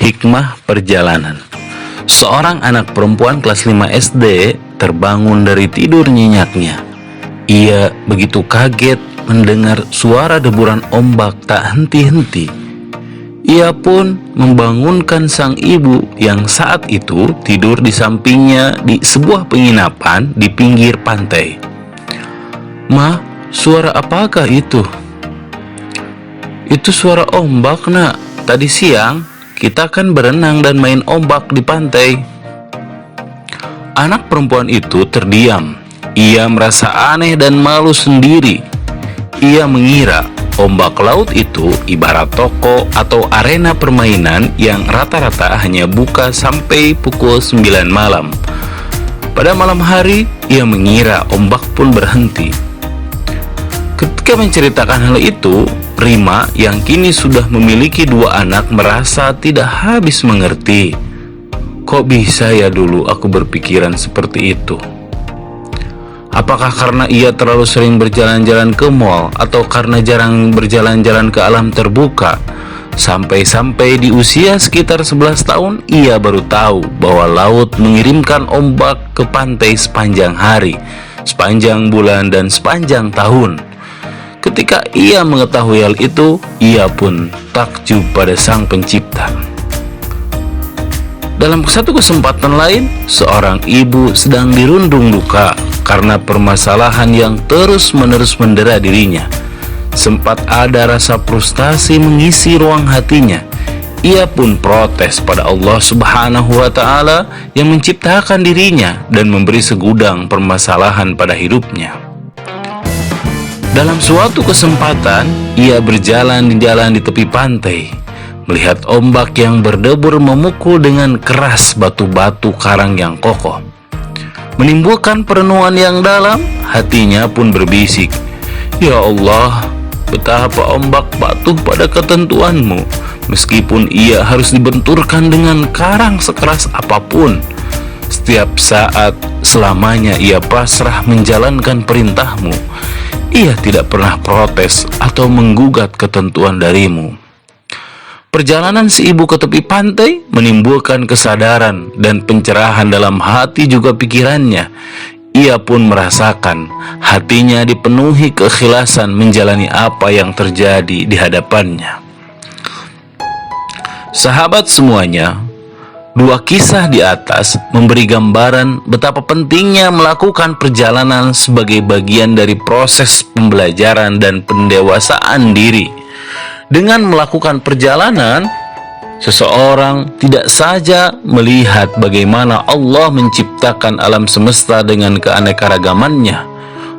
Hikmah perjalanan. Seorang anak perempuan kelas 5 SD terbangun dari tidur nyenyaknya. Ia begitu kaget mendengar suara deburan ombak tak henti-henti. Ia pun membangunkan sang ibu yang saat itu tidur di sampingnya di sebuah penginapan di pinggir pantai. "Ma, suara apakah itu?" "Itu suara ombak, Nak. Tadi siang kita kan berenang dan main ombak di pantai." Anak perempuan itu terdiam. Ia merasa aneh dan malu sendiri. Ia mengira ombak laut itu ibarat toko atau arena permainan yang rata-rata hanya buka sampai pukul 9 malam. Pada malam hari, ia mengira ombak pun berhenti. Ketika menceritakan hal itu, Prima yang kini sudah memiliki 2 anak merasa tidak habis mengerti. Kok bisa ya dulu aku berpikiran seperti itu? Apakah karena ia terlalu sering berjalan-jalan ke mall atau karena jarang berjalan-jalan ke alam terbuka? Sampai-sampai di usia sekitar 11 tahun, ia baru tahu bahwa laut mengirimkan ombak ke pantai sepanjang hari, sepanjang bulan, dan sepanjang tahun. Ketika ia mengetahui hal itu, ia pun takjub pada Sang Pencipta. Dalam satu kesempatan lain, seorang ibu sedang dirundung duka karena permasalahan yang terus-menerus mendera dirinya. Sempat ada rasa frustasi mengisi ruang hatinya. Ia pun protes pada Allah Subhanahu wa Ta'ala yang menciptakan dirinya dan memberi segudang permasalahan pada hidupnya. Dalam suatu kesempatan, ia berjalan di jalan di tepi pantai, melihat ombak yang berdebur memukul dengan keras batu-batu karang yang kokoh. Menimbulkan perenungan yang dalam, hatinya pun berbisik, "Ya Allah, betapa ombak patuh pada ketentuan-Mu, meskipun ia harus dibenturkan dengan karang sekeras apapun. Setiap saat, selamanya ia pasrah menjalankan perintah-Mu. Ia tidak pernah protes atau menggugat ketentuan dari-Mu." Perjalanan si ibu ke tepi pantai menimbulkan kesadaran dan pencerahan dalam hati juga pikirannya. Ia pun merasakan hatinya dipenuhi keikhlasan menjalani apa yang terjadi di hadapannya. Sahabat semuanya, 2 kisah di atas memberi gambaran betapa pentingnya melakukan perjalanan sebagai bagian dari proses pembelajaran dan pendewasaan diri. Dengan melakukan perjalanan, seseorang tidak saja melihat bagaimana Allah menciptakan alam semesta dengan keanekaragamannya,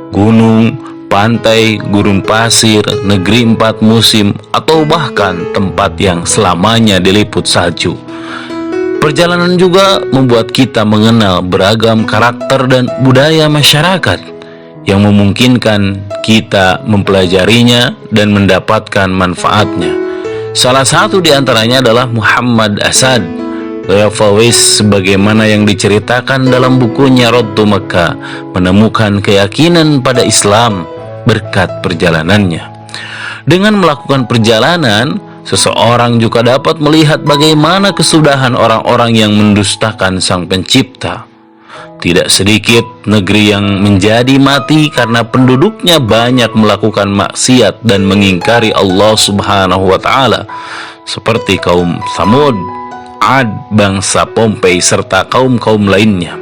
gunung, pantai, gurun pasir, negeri 4 musim, atau bahkan tempat yang selamanya diliput salju. Perjalanan juga membuat kita mengenal beragam karakter dan budaya masyarakat yang memungkinkan kita mempelajarinya dan mendapatkan manfaatnya. Salah satu di antaranya adalah Muhammad Asad Fawais, sebagaimana yang diceritakan dalam bukunya Road to Mecca, menemukan keyakinan pada Islam berkat perjalanannya. Dengan melakukan perjalanan, seseorang juga dapat melihat bagaimana kesudahan orang-orang yang mendustakan Sang Pencipta. Tidak sedikit negeri yang menjadi mati karena penduduknya banyak melakukan maksiat dan mengingkari Allah Subhanahu wa Ta'ala, seperti kaum Tsamud, Ad, bangsa Pompei, serta kaum-kaum lainnya.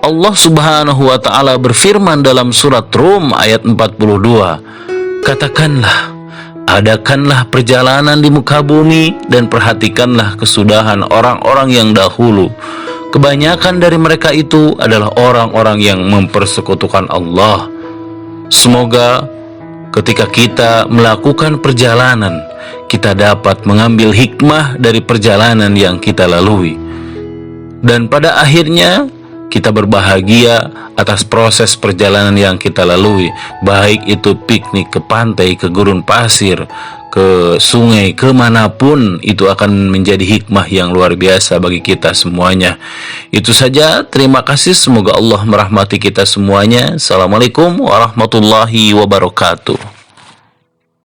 Allah Subhanahu wa Ta'ala berfirman dalam surat Rum ayat 42, "Katakanlah, adakanlah perjalanan di muka bumi dan perhatikanlah kesudahan orang-orang yang dahulu. Kebanyakan dari mereka itu adalah orang-orang yang mempersekutukan Allah." Semoga ketika kita melakukan perjalanan, kita dapat mengambil hikmah dari perjalanan yang kita lalui, dan pada akhirnya kita berbahagia atas proses perjalanan yang kita lalui, baik itu piknik ke pantai, ke gurun pasir, ke sungai, kemanapun. Itu akan menjadi hikmah yang luar biasa bagi kita semuanya. Itu saja, terima kasih, semoga Allah merahmati kita semuanya. Assalamualaikum warahmatullahi wabarakatuh.